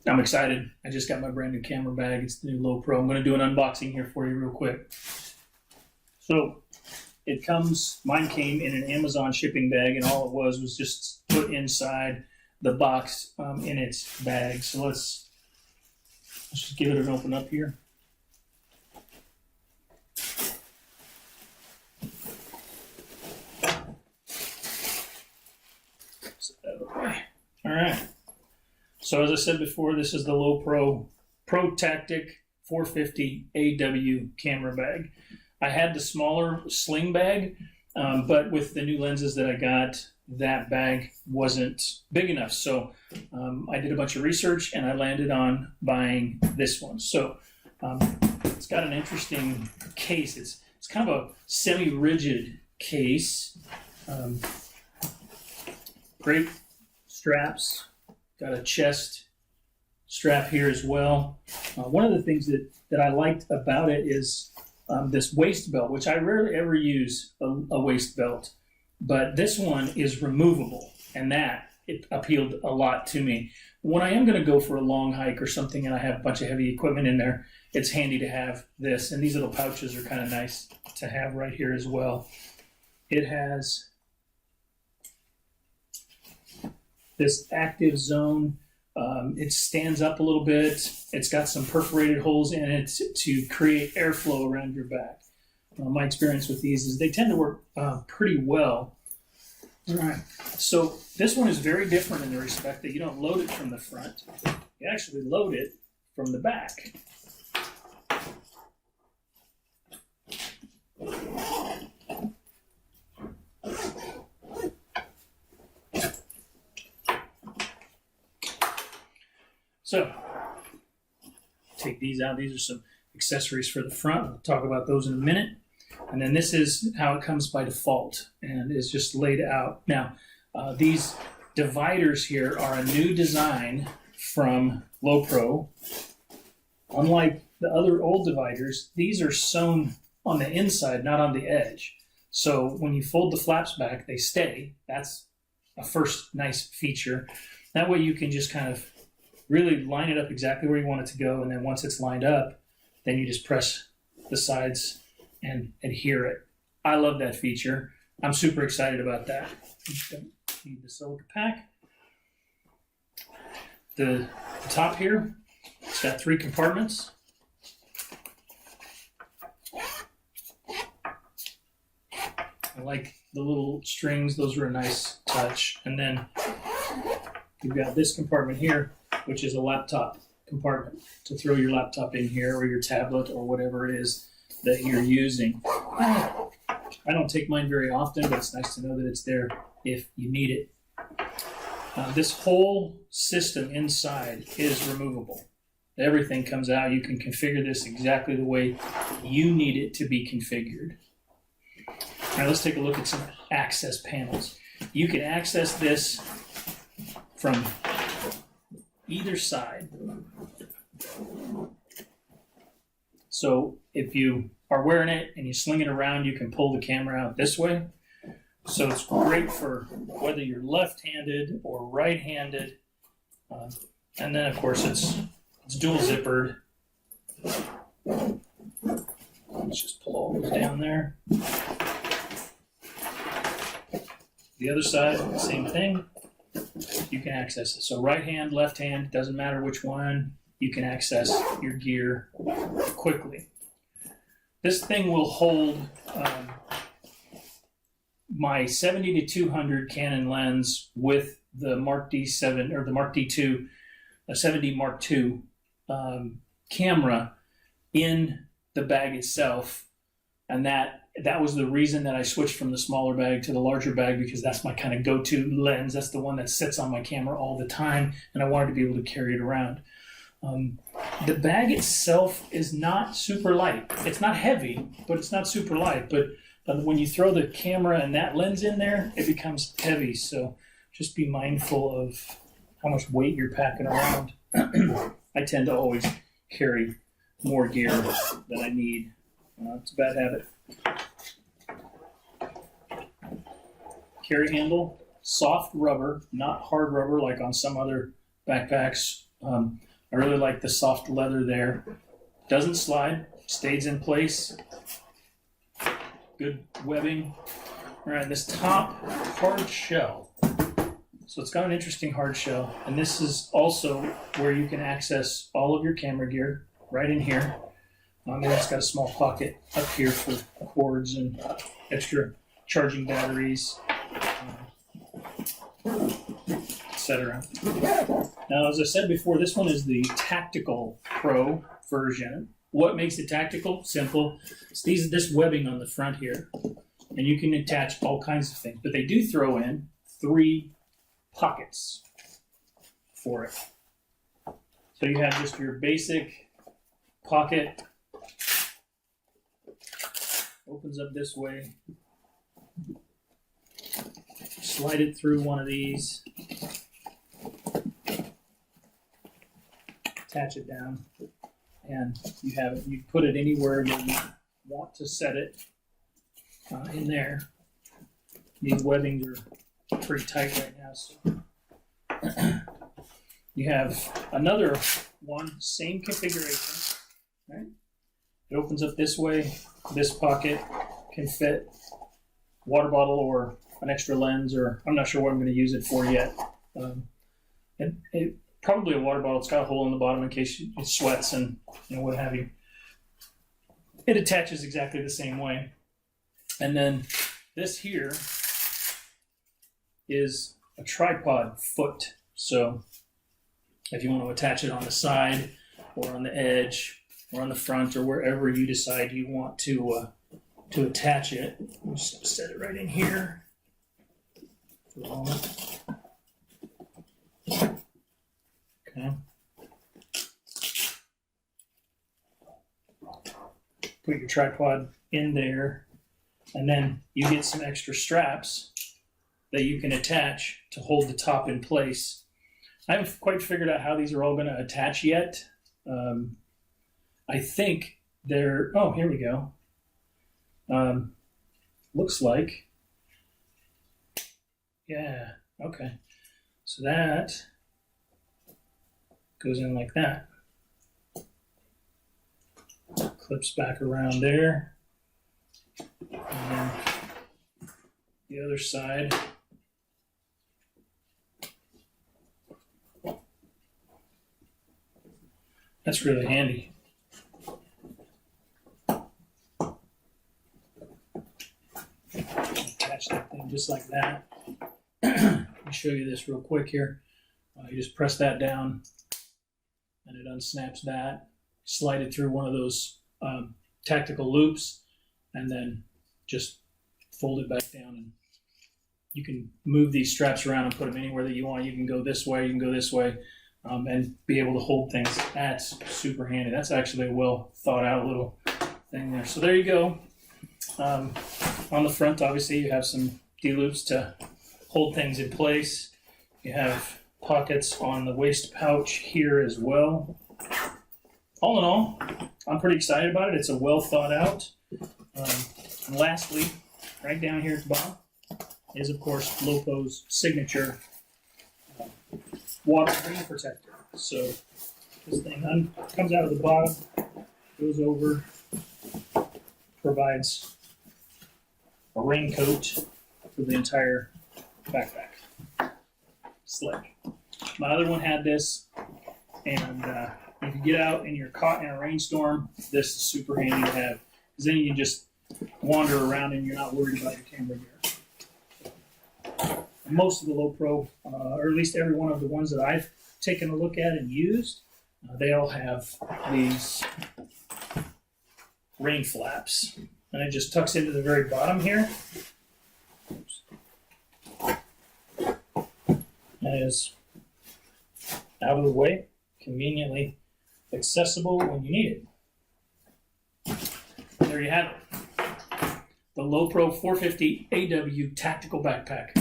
I'm excited. I just got my brand new camera bag. It's the new LowePro. I'm going to do an unboxing here for you real quick. So it comes, mine came in an Amazon shipping bag, and all it was just put inside the box in its bag. So let's just give it an open up here. All right. So as I said before, this is the LoweProTactic 450 AW camera bag. I had the smaller sling bag, but with the new lenses that I got, that bag wasn't big enough. So I did a bunch of research and I landed on buying this one. So it's got an interesting case. It's kind of a semi-rigid case. Great straps. Got a chest strap here as well. One of the things that I liked about it is this waist belt, which I rarely ever use a waist belt, but this one is removable, and it appealed a lot to me. When I am going to go for a long hike or something and I have a bunch of heavy equipment in there, it's handy to have this, and these little pouches are kind of nice to have right here as well. It has this active zone. It stands up a little bit. It's got some perforated holes in it to create airflow around your back. My experience with these is they tend to work pretty well. All right, so this one is very different in the respect that you don't load it from the front. You actually load it from the back. So, take these out. These are some accessories for the front. We'll talk about those in a minute. And then this is how it comes by default and is just laid out. Now, these dividers here are a new design from LowePro. Unlike the other old dividers, these are sewn on the inside, not on the edge. So when you fold the flaps back, they stay. That's a first nice feature. That way you can just kind of really line it up exactly where you want it to go, and then once it's lined up, then you just press the sides and adhere it. I love that feature. I'm super excited about that. Don't need the silica pack. The top here, it's got 3 compartments. I like the little strings. Those are a nice touch. And then you've got this compartment here, which is a laptop compartment to throw your laptop in here, or your tablet, or whatever it is that you're using. I don't take mine very often, but it's nice to know that it's there if you need it. This whole system inside is removable. Everything comes out. You can configure this exactly the way you need it to be configured. Now let's take a look at some access panels. You can access this from either side. So if you are wearing it and you sling it around, you can pull the camera out this way. So it's great for whether you're left-handed or right-handed. And then of course it's dual zippered. Let's just pull all those down there. The other side, same thing. You can access it. So right hand, left hand, doesn't matter which one, you can access your gear quickly. This thing will hold my 70 to 200 Canon lens with the Mark D7 or the Mark D2, a 7D Mark II camera in the bag itself, and that was the reason that I switched from the smaller bag to the larger bag, because that's my kind of go-to lens. That's the one that sits on my camera all the time, and I wanted to be able to carry it around. The bag itself is not super light. It's not heavy, but it's not super light. But when you throw the camera and that lens in there, it becomes heavy. So just be mindful of how much weight you're packing around. I tend to always carry more gear than I need. It's a bad habit. Carry handle, soft rubber, not hard rubber like on some other backpacks. I really like the soft leather there. Doesn't slide, stays in place. Good webbing. All right, this top hard shell. So it's got an interesting hard shell, and this is also where you can access all of your camera gear right in here. And it's got a small pocket up here for cords and extra charging batteries, etc. Now, as I said before, this one is the Tactical Pro version. What makes it tactical? Simple. It's this webbing on the front here, and you can attach all kinds of things. But they do throw in 3 pockets for it. So you have just your basic pocket. Opens up this way. Slide it through one of these. Attach it down. And you have it. You put it anywhere that you want to set it in there. These webbings are pretty tight right now. So you have another one, same configuration. Right? It opens up this way. This pocket can fit water bottle or an extra lens, or I'm not sure what I'm going to use it for yet. Probably a water bottle. It's got a hole in the bottom in case it sweats and what have you. It attaches exactly the same way. And then this here is a tripod foot. So if you want to attach it on the side or on the edge or on the front or wherever you decide you want to attach it, I'm just going to set it right in here for a moment. Okay. Put your tripod in there, and then you get some extra straps that you can attach to hold the top in place. I haven't quite figured out how these are all going to attach yet. I think they're, oh, here we go. Looks like, yeah, okay. So that goes in like that. Clips back around there. And then the other side. That's really handy. Attach that thing just like that. Let me show you this real quick here. You just press that down and it unsnaps that. Slide it through one of those tactical loops and then just fold it back down. And you can move these straps around and put them anywhere that you want. You can go this way, you can go this way, and be able to hold things. That's super handy. That's actually a well thought out little thing there. So there you go. On the front, obviously, you have some D-loops to hold things in place. You have pockets on the waist pouch here as well. All in all, I'm pretty excited about it. It's a well thought out. And lastly, right down here at the bottom is, of course, LowePro's signature water screen protector. So this thing comes out of the bottom, goes over, provides a raincoat for the entire backpack. Slick. My other one had this, and if you get out and you're caught in a rainstorm, this is super handy to have, because then you can just wander around and you're not worried about your camera gear. Most of the LowePro, or at least every one of the ones that I've taken a look at and used, they all have these rain flaps. And it just tucks into the very bottom here. And is out of the way, conveniently accessible when you need it. There you have it. The LowePro 450 AW Tactical Backpack.